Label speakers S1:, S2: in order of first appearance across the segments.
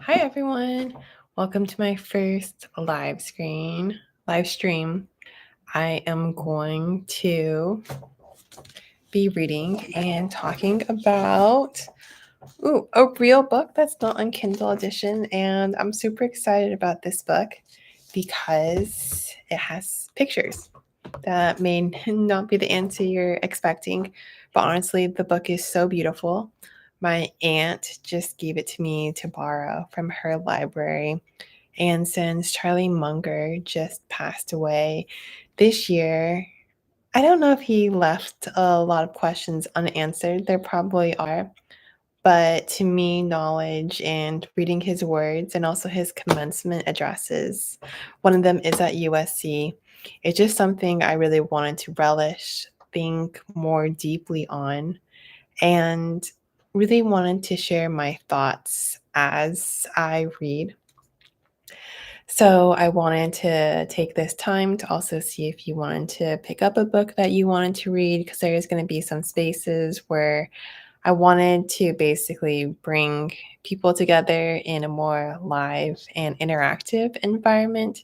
S1: Hi everyone. Welcome to my first live stream. I am going to be reading and talking about a real book that's not on Kindle edition, and I'm super excited about this book because it has pictures that may not be the answer you're expecting, but honestly, the book is so beautiful. My aunt just gave it to me to borrow from her library. And since Charlie Munger just passed away this year, I don't know if he left a lot of questions unanswered. There probably are. But to me, knowledge and reading his words and also his commencement addresses, one of them is at USC. It's just something I really wanted to relish, think more deeply on, and really wanted to share my thoughts as I read. So I wanted to take this time to also see if you wanted to pick up a book that you wanted to read, because there is going to be some spaces where I wanted to basically bring people together in a more live and interactive environment,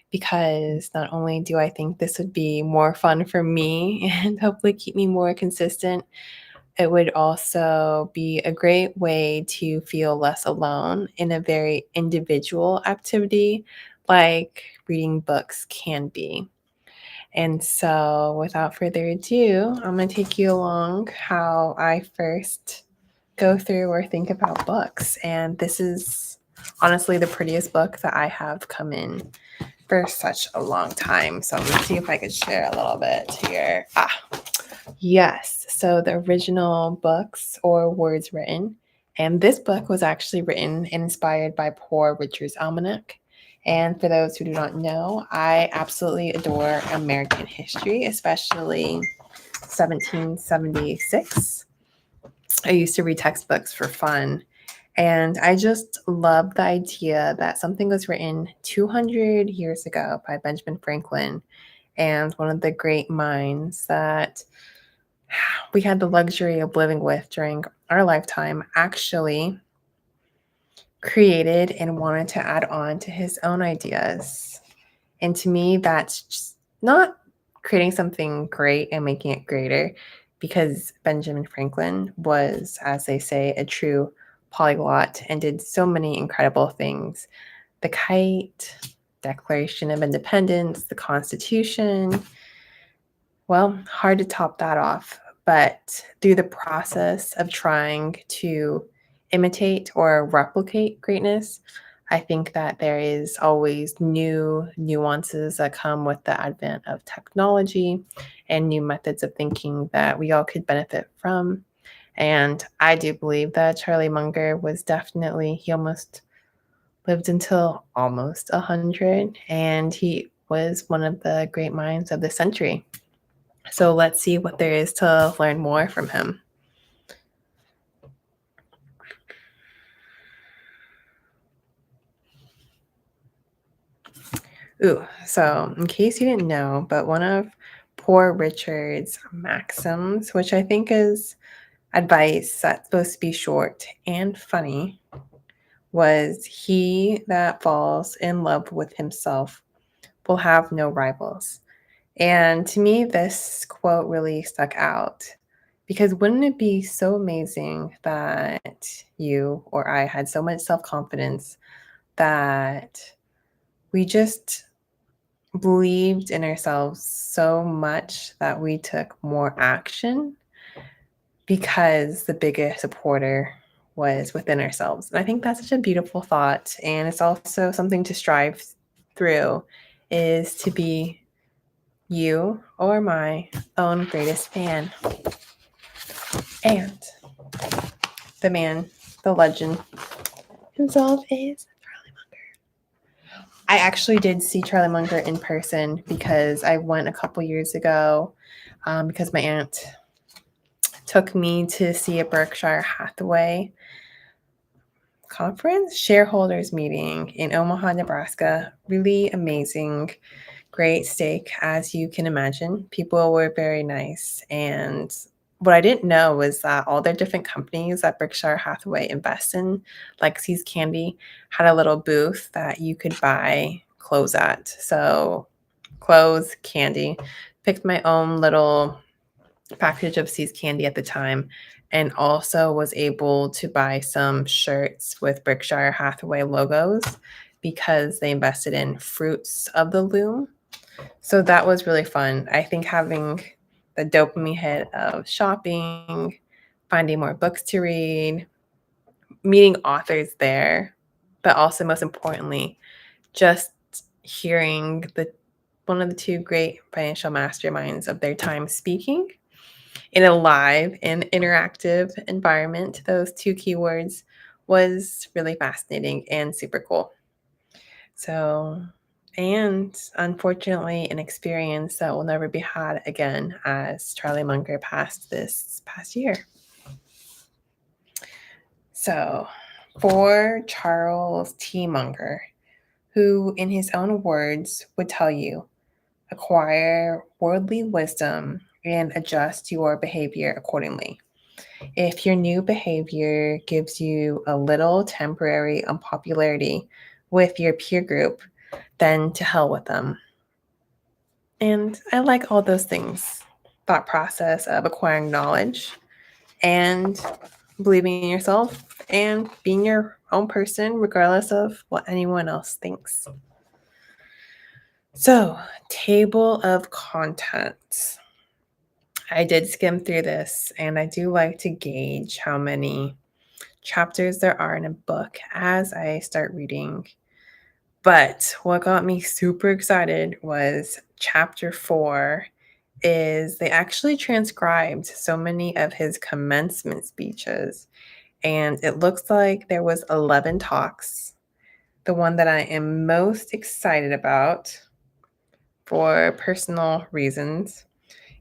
S1: because not only do I think this would be more fun for me and hopefully keep me more consistent, it would also be a great way to feel less alone in a very individual activity like reading books can be. And so, without further ado, I'm going to take you along how I first go through or think about books. And this is honestly the prettiest book that I have come in for such a long time. So, I'm going to see if I could share a little bit here. Yes. So the original books or words written, and this book was actually written and inspired by Poor Richard's Almanack. And for those who do not know, I absolutely adore American history, especially 1776. I used to read textbooks for fun. And I just love the idea that something was written 200 years ago by Benjamin Franklin, and one of the great minds that we had the luxury of living with during our lifetime, actually created and wanted to add on to his own ideas. And to me, that's just not creating something great and making it greater, because Benjamin Franklin was, as they say, a true polyglot and did so many incredible things. The kite, Declaration of Independence, the Constitution. Well, hard to top that off. But through the process of trying to imitate or replicate greatness, I think that there is always new nuances that come with the advent of technology and new methods of thinking that we all could benefit from. And I do believe that Charlie Munger was definitely, he almost lived until almost 100, and he was one of the great minds of the century. So let's see what there is to learn more from him. So in case you didn't know, but one of Poor Richard's maxims, which I think is advice that's supposed to be short and funny, was he that falls in love with himself will have no rivals. And to me, this quote really stuck out, because wouldn't it be so amazing that you or I had so much self-confidence that we just believed in ourselves so much that we took more action because the biggest supporter was within ourselves. And I think that's such a beautiful thought. And it's also something to strive through, is to be you or my own greatest fan. And the man, the legend himself is Charlie Munger. I actually did see Charlie Munger in person, because I went a couple years ago, because my aunt took me to see a Berkshire Hathaway conference, shareholders meeting in Omaha, Nebraska. Really amazing, great steak, as you can imagine. People were very nice, and what I didn't know was that all their different companies that Berkshire Hathaway invests in, like See's Candy, had a little booth that you could buy clothes at. So, clothes, candy. Picked my own little package of See's Candy at the time, and also was able to buy some shirts with Berkshire Hathaway logos because they invested in Fruits of the Loom. So that was really fun. I think having the dopamine hit of shopping, finding more books to read, meeting authors there, but also most importantly, just hearing the one of the two great financial masterminds of their time speaking in a live and interactive environment. Those two keywords was really fascinating and super cool. So, and unfortunately, an experience that will never be had again as Charlie Munger passed this past year. So, for Charles T. Munger, who, in his own words, would tell you acquire worldly wisdom and adjust your behavior accordingly. If your new behavior gives you a little temporary unpopularity with your peer group, then to hell with them. And I like all those things. Thought process of acquiring knowledge and believing in yourself and being your own person, regardless of what anyone else thinks. So, table of contents. I did skim through this and I do like to gauge how many chapters there are in a book as I start reading. But what got me super excited was chapter 4 is they actually transcribed so many of his commencement speeches, and it looks like there was 11 talks. The one that I am most excited about for personal reasons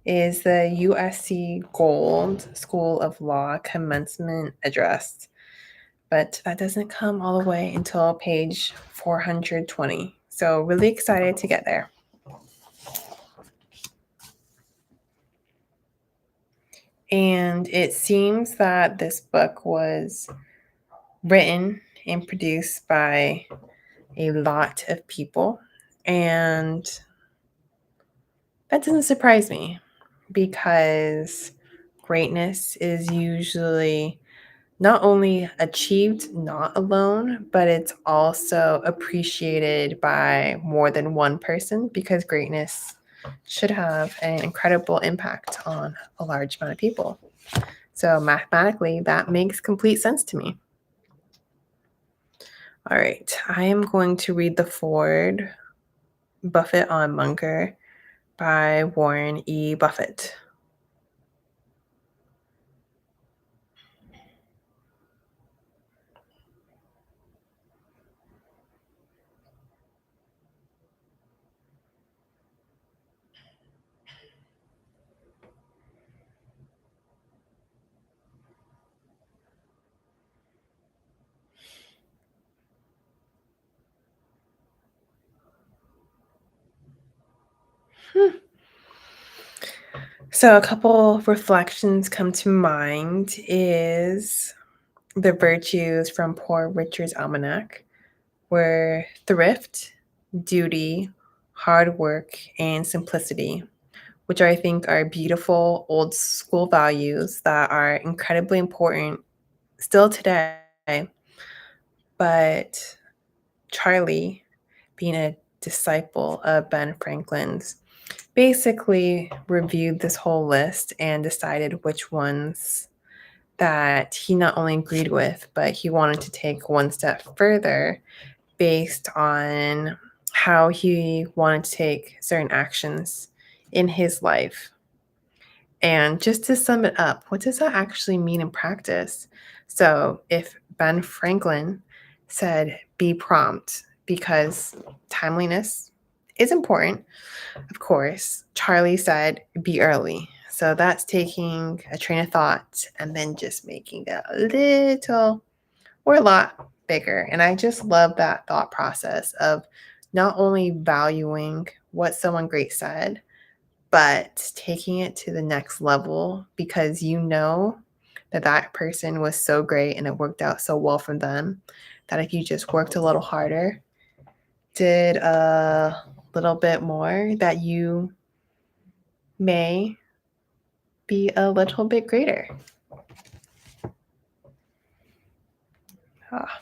S1: is the USC Gold School of Law commencement address, but that doesn't come all the way until page 420. So, really excited to get there. And it seems that this book was written and produced by a lot of people. And that doesn't surprise me because greatness is usually not only achieved not alone, but it's also appreciated by more than one person because greatness should have an incredible impact on a large amount of people. So mathematically, that makes complete sense to me. All right, I am going to read The Ford Buffett on Munger by Warren E. Buffett. So a couple reflections come to mind is the virtues from Poor Richard's Almanack were thrift, duty, hard work, and simplicity, which I think are beautiful old school values that are incredibly important still today. But Charlie, being a disciple of Ben Franklin's, basically reviewed this whole list and decided which ones that he not only agreed with, but he wanted to take one step further based on how he wanted to take certain actions in his life. And just to sum it up, what does that actually mean in practice? So, if Ben Franklin said, be prompt because timeliness is important, of course, Charlie said, be early. So, that's taking a train of thought and then just making it a little or a lot bigger. And I just love that thought process of not only valuing what someone great said, but taking it to the next level because you know that that person was so great and it worked out so well for them that if you just worked a little harder, did a little bit more, that you may be a little bit greater. Ah.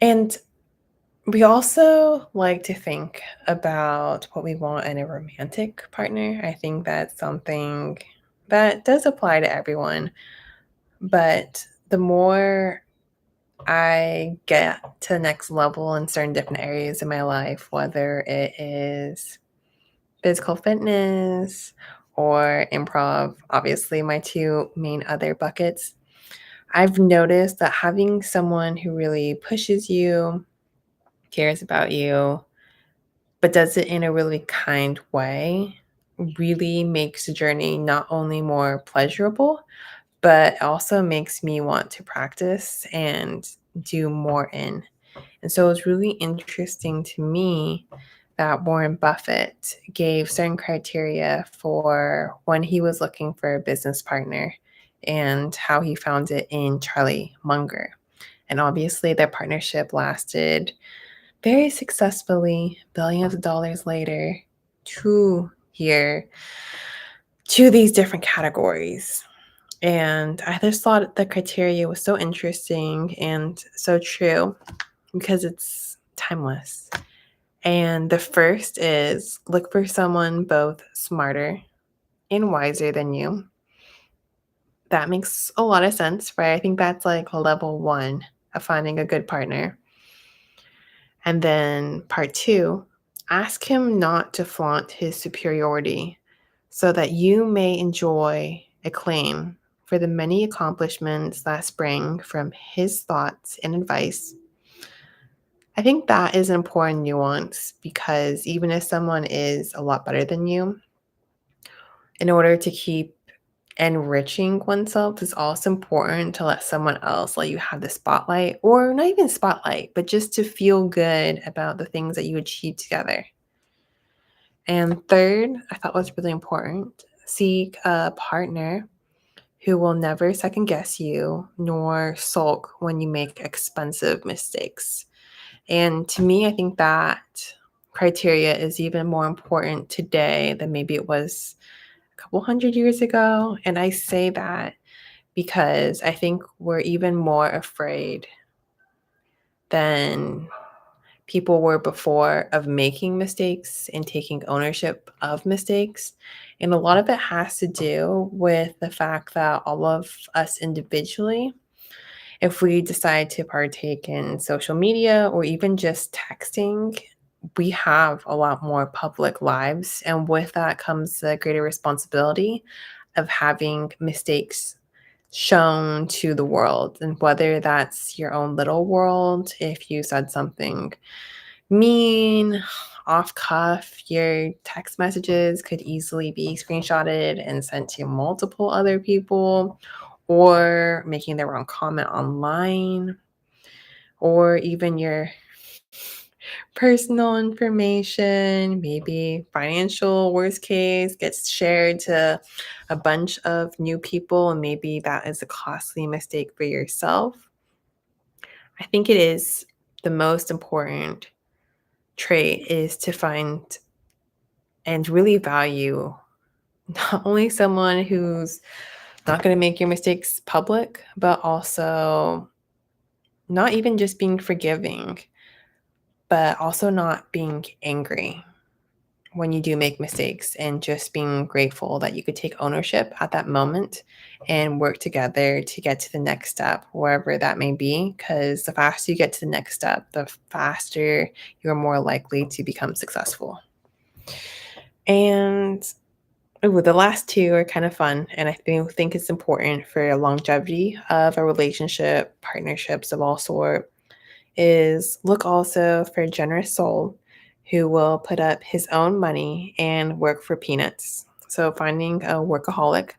S1: And we also like to think about what we want in a romantic partner. I think that's something that does apply to everyone. But the more I get to the next level in certain different areas in my life, whether it is physical fitness or improv, obviously my two main other buckets, I've noticed that having someone who really pushes you, cares about you, but does it in a really kind way really makes the journey not only more pleasurable, but also makes me want to practice and do more in. And so it's really interesting to me that Warren Buffett gave certain criteria for when he was looking for a business partner and how he found it in Charlie Munger. And obviously, their partnership lasted very successfully, billions of dollars later, to here, to these different categories. And I just thought the criteria was so interesting and so true because it's timeless. And the first is look for someone both smarter and wiser than you. That makes a lot of sense, right? I think that's like level one of finding a good partner. And then part two, ask him not to flaunt his superiority so that you may enjoy acclaim for the many accomplishments that spring from his thoughts and advice. I think that is an important nuance because even if someone is a lot better than you, in order to keep enriching oneself, it's also important to let someone else let you have the spotlight, or not even spotlight, but just to feel good about the things that you achieve together. And third, I thought was really important, seek a partner who will never second guess you nor sulk when you make expensive mistakes. And to me, I think that criteria is even more important today than maybe it was a couple hundred years ago. And I say that because I think we're even more afraid than people were before of making mistakes and taking ownership of mistakes. And a lot of it has to do with the fact that all of us individually, if we decide to partake in social media or even just texting, we have a lot more public lives. And with that comes the greater responsibility of having mistakes shown to the world. And whether that's your own little world, if you said something mean, off cuff, your text messages could easily be screenshotted and sent to multiple other people, or making the wrong comment online, or even your personal information, maybe financial, worst case, gets shared to a bunch of new people, and maybe that is a costly mistake for yourself. I think it is the most important trait is to find and really value not only someone who's not going to make your mistakes public, but also not even just being forgiving, but also not being angry when you do make mistakes and just being grateful that you could take ownership at that moment and work together to get to the next step, wherever that may be. Because the faster you get to the next step, the faster you're more likely to become successful. And Ooh, the last two are kind of fun, and I think it's important for longevity of a relationship, partnerships of all sort, is look also for a generous soul who will put up his own money and work for peanuts. So finding a workaholic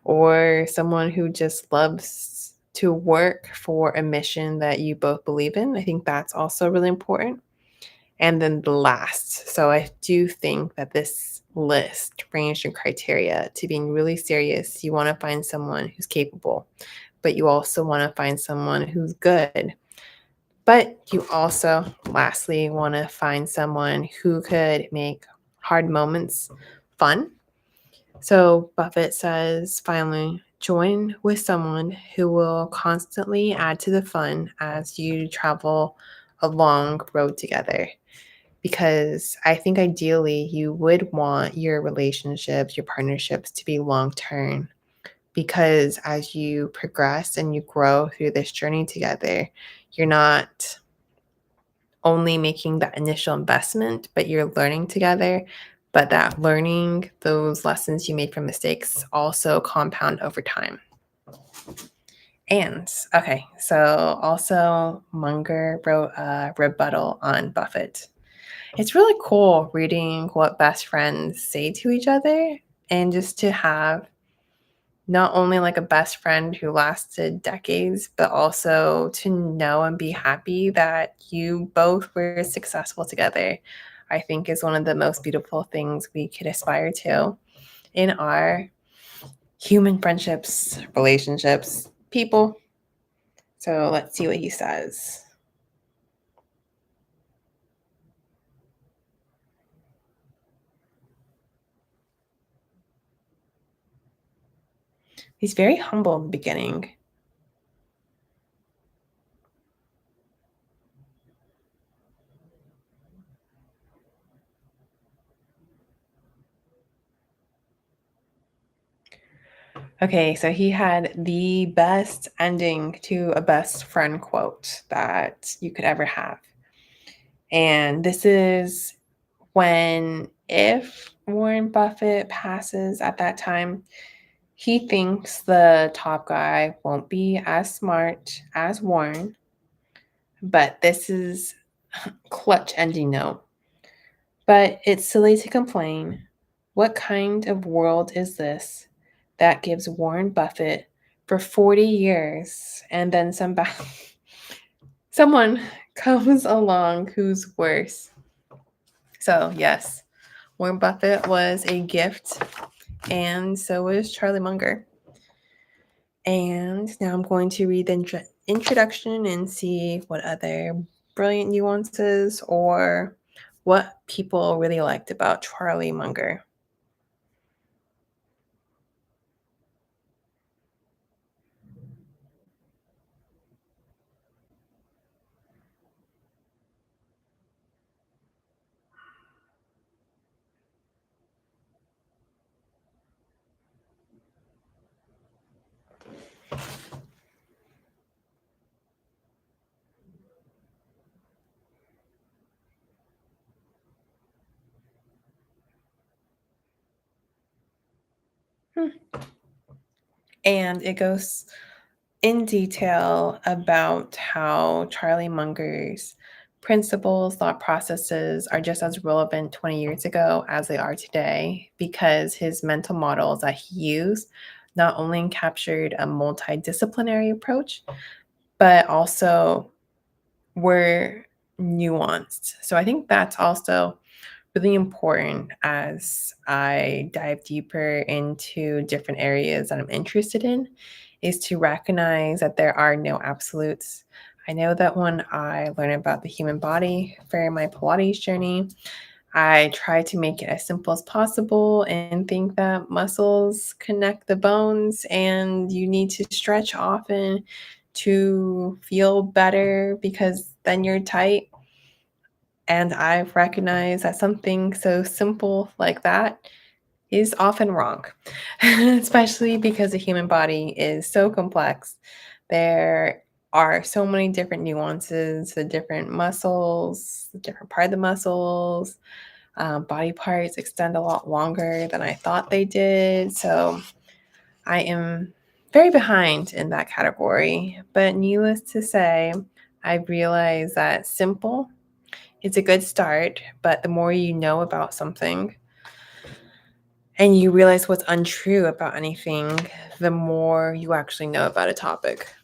S1: or someone who just loves to work for a mission that you both believe in, I think that's also really important. And then the last, so I do think that this list ranged in criteria to being really serious. You want to find someone who's capable, but you also want to find someone who's good. But you also, lastly, want to find someone who could make hard moments fun. So Buffett says, finally, join with someone who will constantly add to the fun as you travel a long road together. Because I think ideally you would want your relationships, your partnerships to be long term. Because as you progress and you grow through this journey together, you're not only making that initial investment, but you're learning together. But that learning, those lessons you made from mistakes, also compound over time. And okay, so also Munger wrote a rebuttal on Buffett. It's really cool reading what best friends say to each other and just to have not only like a best friend who lasted decades, but also to know and be happy that you both were successful together, I think is one of the most beautiful things we could aspire to in our human friendships, relationships, people. So let's see what he says. He's very humble in the beginning. Okay, so he had the best ending to a best friend quote that you could ever have. And this is when, if Warren Buffett passes at that time, he thinks the top guy won't be as smart as Warren. But this is clutch ending note. But it's silly to complain. What kind of world is this that gives Warren Buffett for 40 years and then someone comes along who's worse? So, yes, Warren Buffett was a gift, and so was Charlie Munger. And now I'm going to read the introduction and see what other brilliant nuances or what people really liked about Charlie Munger. Hmm. And it goes in detail about how Charlie Munger's principles, thought processes are just as relevant 20 years ago as they are today because his mental models that he used not only captured a multidisciplinary approach, but also were nuanced. So I think that's also really important as I dive deeper into different areas that I'm interested in is to recognize that there are no absolutes. I know that when I learn about the human body for my Pilates journey, I try to make it as simple as possible and think that muscles connect the bones and you need to stretch often to feel better because then you're tight. And I've recognized that something so simple like that is often wrong, especially because the human body is so complex. There are so many different nuances, the different muscles, the different part of the muscles, Body parts extend a lot longer than I thought they did. So I am very behind in that category. But needless to say, I realize that simple is a good start, but the more you know about something and you realize what's untrue about anything, the more you actually know about a topic.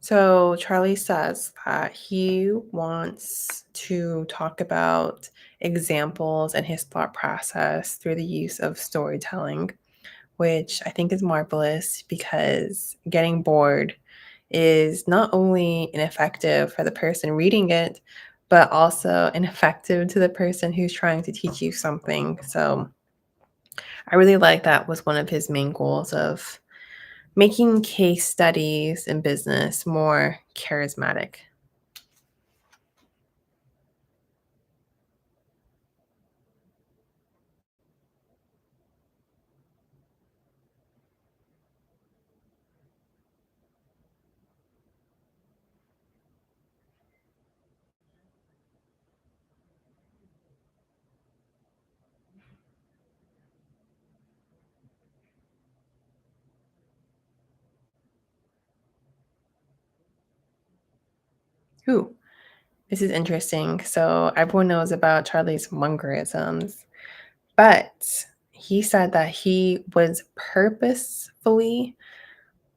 S1: So Charlie says that he wants to talk about examples and his thought process through the use of storytelling, which I think is marvelous because getting bored is not only ineffective for the person reading it, but also ineffective to the person who's trying to teach you something. So I really like that was one of his main goals of making case studies in business more charismatic. Ooh, this is interesting. So everyone knows about Charlie's Mungerisms, but he said that he was purposefully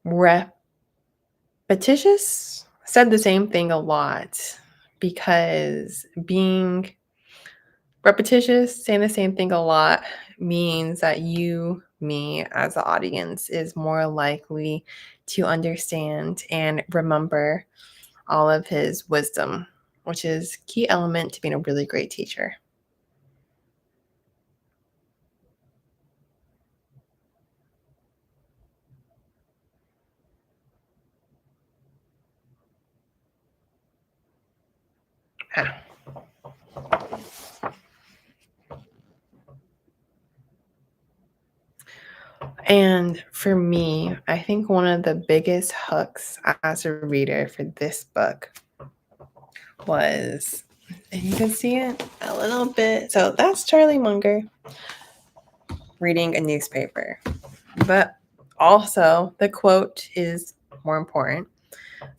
S1: repetitious. Said the same thing a lot because being repetitious, saying the same thing a lot means that you, me, as the audience, is more likely to understand and remember all of his wisdom, which is key element to being a really great teacher. Yeah. And for me, I think one of the biggest hooks as a reader for this book was, and you can see it a little bit. So that's Charlie Munger reading a newspaper. But also, the quote is more important.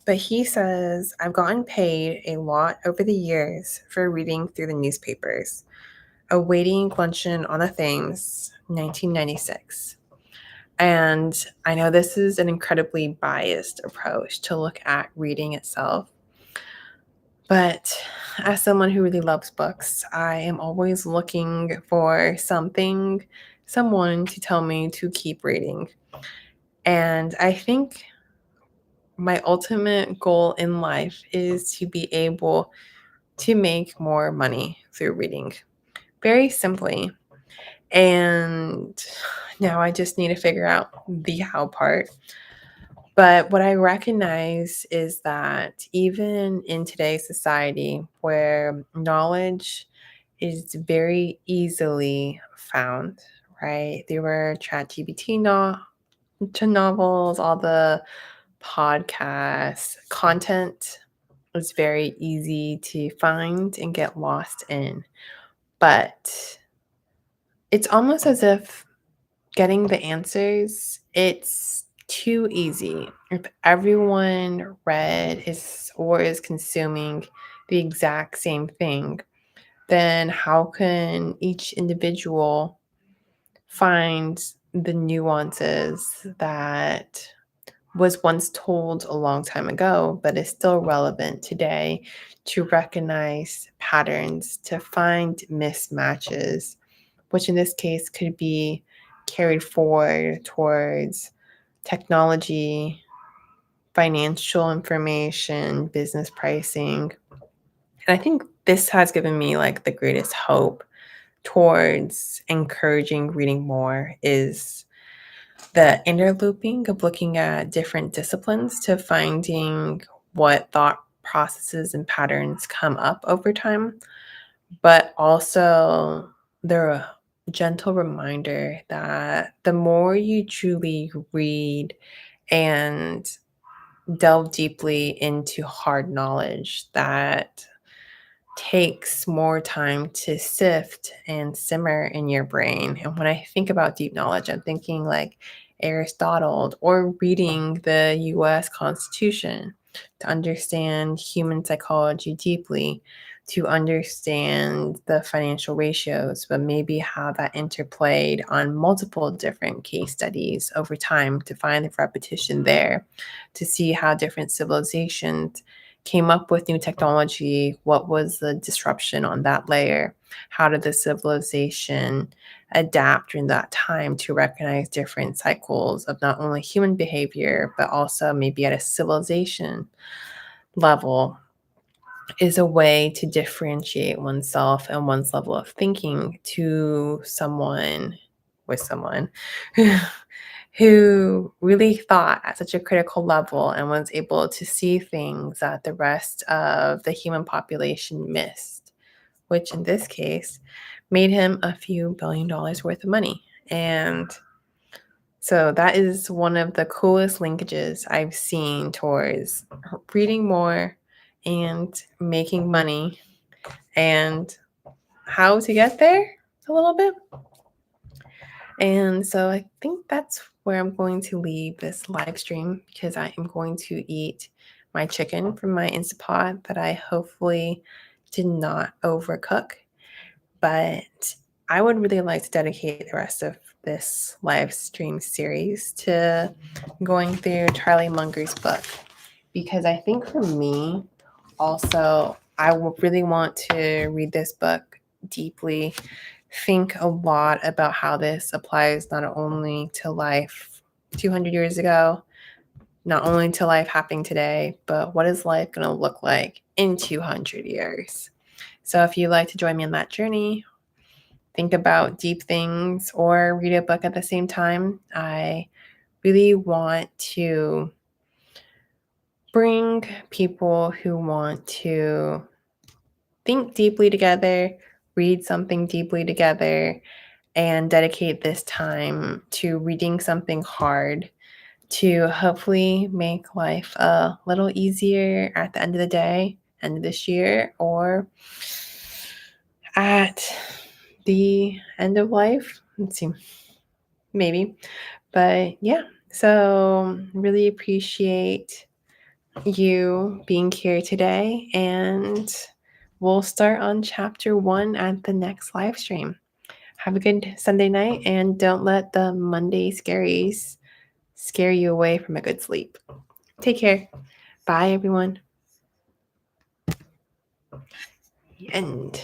S1: But he says, I've gotten paid a lot over the years for reading through the newspapers. A waiting luncheon on the Thames, 1996. And I know this is an incredibly biased approach to look at reading itself. But as someone who really loves books, I am always looking for something, someone to tell me to keep reading. And I think my ultimate goal in life is to be able to make more money through reading, very simply. And now I just need to figure out the how part. But what I recognize is that even in today's society where knowledge is very easily found, right? There were ChatGPT to novels, all the podcasts, content is very easy to find and get lost in. But it's almost as if getting the answers, it's too easy. If everyone read is or is consuming the exact same thing, then how can each individual find the nuances that was once told a long time ago, but is still relevant today to recognize patterns, to find mismatches, which in this case could be carried forward towards technology, financial information, business pricing. And I think this has given me like the greatest hope towards encouraging reading more is the interlooping of looking at different disciplines to finding what thought processes and patterns come up over time, but also the gentle reminder that the more you truly read and delve deeply into hard knowledge, that takes more time to sift and simmer in your brain. And when I think about deep knowledge, I'm thinking like Aristotle or reading the US Constitution to understand human psychology deeply, to understand the financial ratios, but maybe how that interplayed on multiple different case studies over time to find the repetition there, to see how different civilizations came up with new technology. What was the disruption on that layer? How did the civilization adapt during that time to recognize different cycles of not only human behavior, but also maybe at a civilization level, is a way to differentiate oneself and one's level of thinking to someone with someone who really thought at such a critical level and was able to see things that the rest of the human population missed, which in this case made him a few $1 billion worth of money. And so that is one of the coolest linkages I've seen towards reading more and making money and how to get there a little bit. And so I think that's where I'm going to leave this live stream, because I am going to eat my chicken from my Instapot that I hopefully did not overcook. But I would really like to dedicate the rest of this live stream series to going through Charlie Munger's book, because I think for me also, I really want to read this book deeply, think a lot about how this applies not only to life 200 years ago, not only to life happening today, but what is life going to look like in 200 years? So if you'd like to join me on that journey, think about deep things, or read a book at the same time, I really want to bring people who want to think deeply together, read something deeply together, and dedicate this time to reading something hard to hopefully make life a little easier at the end of the day, end of this year, or at the end of life. Let's see, maybe. But yeah, so really appreciate you being here today, and we'll start on chapter 1 at the next live stream. Have a good Sunday night, and don't let the Monday scaries scare you away from a good sleep. Take care. Bye, everyone. The end.